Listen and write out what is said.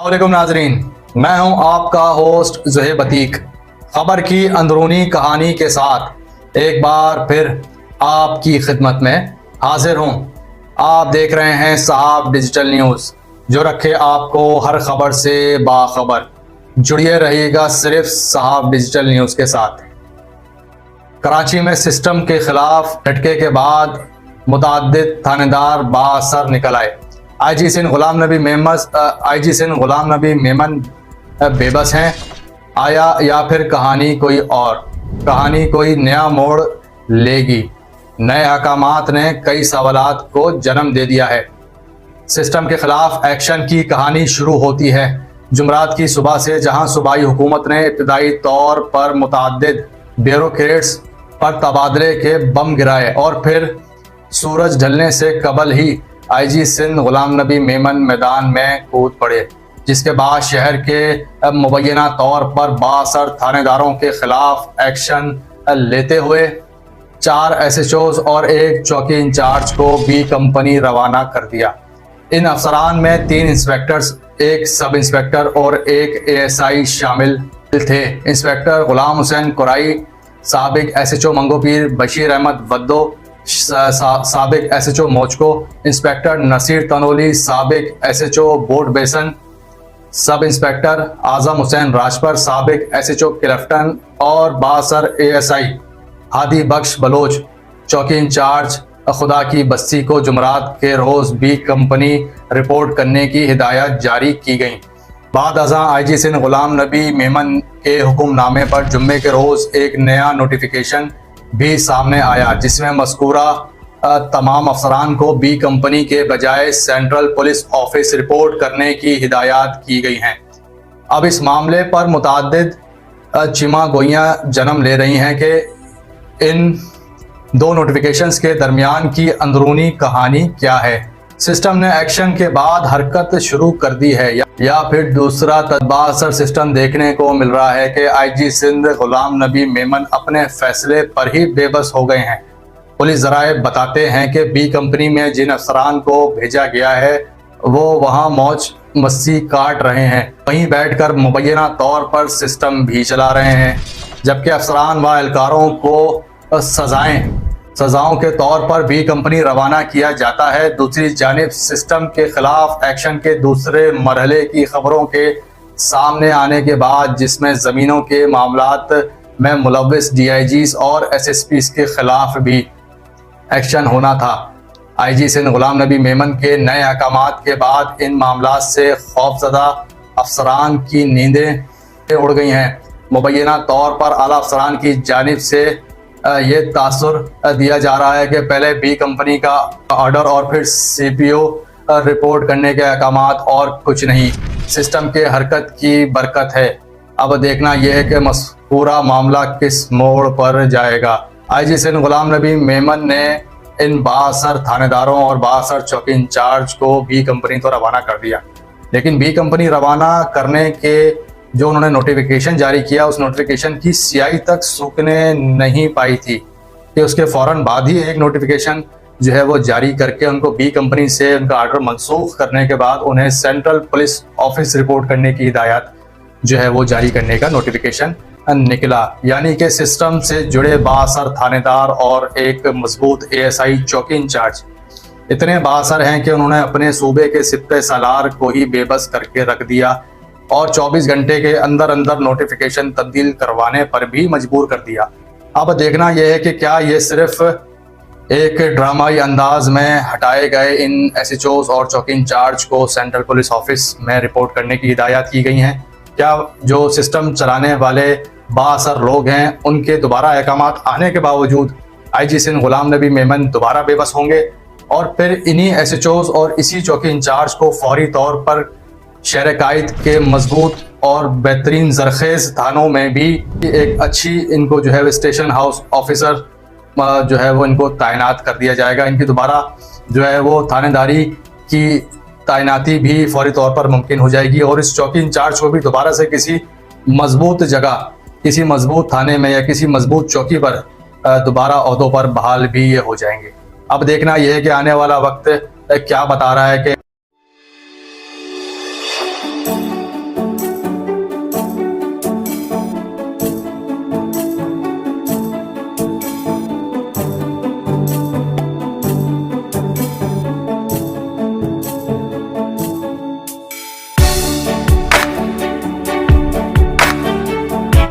अस्सलामुअलैकुम नाजरीन, मैं हूं आपका होस्ट ज़ुहैब अतीक। खबर की अंदरूनी कहानी के साथ एक बार फिर आपकी खिदमत में हाजिर हूं। आप देख रहे हैं साहब डिजिटल न्यूज़, जो रखे आपको हर खबर से बाखबर। जुड़िए रहिएगा सिर्फ साहब डिजिटल न्यूज़ के साथ। कराची में सिस्टम के खिलाफ झटके के बाद मुतअद्दिद थानेदार बाअसर निकल आए। आईजी सिंध गुलाम नबी मेमन बेबस हैं आया या फिर कहानी कोई और? कहानी कोई नया मोड़ लेगी। नए अहकामात ने कई सवालात को जन्म दे दिया है। सिस्टम के खिलाफ एक्शन की कहानी शुरू होती है जुमरात की सुबह से, जहां सूबाई हुकूमत ने इब्तदाई तौर पर मुतअद्दिद ब्यूरोक्रेट्स पर तबादले के बम गिराए और फिर सूरज ढलने से कबल ही आईजी सिंध गुलाम नबी मेमन मैदान में कूद पड़े, जिसके बाद शहर के मुबैना तौर पर बाअसर थानेदारों के खिलाफ एक्शन लेते हुए 4 SHOs और 1 चौकी इंचार्ज को बी कंपनी रवाना कर दिया। इन अफसरान में 3 इंस्पेक्टर्स, 1 सब इंस्पेक्टर और 1 ASI शामिल थे। इंस्पेक्टर गुलाम हुसैन कुराई, साबिक SHO मंगोपीर बशीर अहमद वद्दो, साबिक SHO मोचको, इंस्पेक्टर नसीर तनोली, साबिक SHO बोर्ड बेसन, सब इंस्पेक्टर आजम हुसैन राजपर, साबिक SHO क्लिफ्टन और बाअसर ASI हादी बख्श बलोच, चौकी इंचार्ज खुदा की बस्ती को जुमरात के रोज बी कंपनी रिपोर्ट करने की हिदायत जारी की गई। बाद अज़ां आईजी सिंध गुलाम नबी मेमन के हुक्मनामे पर जुम्मे के रोज एक नया नोटिफिकेशन भी सामने आया, जिसमें मज़कूरा तमाम अफसरान को बी कंपनी के बजाय सेंट्रल पुलिस ऑफिस रिपोर्ट करने की हिदायत की गई हैं। अब इस मामले पर मुतअद्दिद चिमा गोइयाँ जन्म ले रही हैं कि इन 2 नोटिफिकेशंस के दरमियान की अंदरूनी कहानी क्या है। सिस्टम ने एक्शन के बाद हरकत शुरू कर दी है या फिर दूसरा बाअसर सिस्टम देखने को मिल रहा है कि आईजी सिंध गुलाम नबी मेमन अपने फैसले पर ही बेबस हो गए हैं। पुलिस जराए बताते हैं कि बी कंपनी में जिन अफसरान को भेजा गया है वो वहां मौज मस्ती काट रहे हैं, वहीं बैठकर मुबैना तौर पर सिस्टम भी चला रहे हैं, जबकि अफसरान व एहलकारों को सजाओं के तौर पर बी कंपनी रवाना किया जाता है। दूसरी जानिब सिस्टम के खिलाफ एक्शन के दूसरे मरहले की खबरों के सामने आने के बाद, जिसमें ज़मीनों के मामलात में मुलव्विस DIGs और SSPs के खिलाफ भी एक्शन होना था। आईजी सिंध गुलाम नबी मेमन के नए अहकामात के बाद इन मामलात से खौफजदा अफसरान की नींदें उड़ गई हैं। मुबैना तौर पर आला अफसरान की जानिब से ये तासुर दिया जा रहा है कि पहले बी कंपनी का ऑर्डर और फिर CPO रिपोर्ट करने के अहकामात और कुछ नहीं, सिस्टम के हरकत की बरकत है। अब देखना यह है कि पूरा मामला किस मोड़ पर जाएगा। आईजी सिंध गुलाम नबी मेमन ने इन बाअसर थानेदारों और बाअसर चौकी इंचार्ज को बी कंपनी तो रवाना कर दिया, लेकिन बी कंपनी रवाना करने के जो उन्होंने नोटिफिकेशन जारी किया, उस नोटिफिकेशन की स्याही तक सूखने नहीं पाई थी कि उसके फौरन बाद ही एक नोटिफिकेशन जो है वो जारी करके उनको बी कंपनी से उनका ऑर्डर मनसूख करने के बाद उन्हें सेंट्रल पुलिस ऑफिस रिपोर्ट करने की हिदायत जो है वो जारी करने का नोटिफिकेशन निकला। यानी कि सिस्टम से जुड़े बाअसर थानेदार और एक मजबूत ASI चौकी इंचार्ज इतने बाअसर हैं कि उन्होंने अपने सूबे के सिपह सालार को ही बेबस करके रख दिया और 24 घंटे के अंदर अंदर नोटिफिकेशन तब्दील करवाने पर भी मजबूर कर दिया। अब देखना यह है कि क्या ये सिर्फ एक ड्रामाई अंदाज में हटाए गए इन SHOs और चौकी इंचार्ज को सेंट्रल पुलिस ऑफिस में रिपोर्ट करने की हिदायत की गई हैं, क्या जो सिस्टम चलाने वाले बाअसर लोग हैं उनके दोबारा अहकामात आने के बावजूद आईजी सिंध गुलाम नबी मेमन दोबारा बेबस होंगे और फिर इन्हीं SHOs और इसी चौकी इंचार्ज को फौरी तौर पर शहर कायद के मजबूत और बेहतरीन जरखेज थानों में भी एक अच्छी इनको जो है स्टेशन हाउस ऑफिसर जो है वो इनको तैनात कर दिया जाएगा। इनकी दोबारा जो है वो थानेदारी की तैनाती भी फौरी तौर पर मुमकिन हो जाएगी और इस चौकी इंचार्ज को भी दोबारा से किसी मजबूत जगह, किसी मजबूत थाने में या किसी मजबूत चौकी पर दोबारा ओहदों पर बहाल भी ये हो जाएंगे। अब देखना यह है कि आने वाला वक्त क्या बता रहा है कि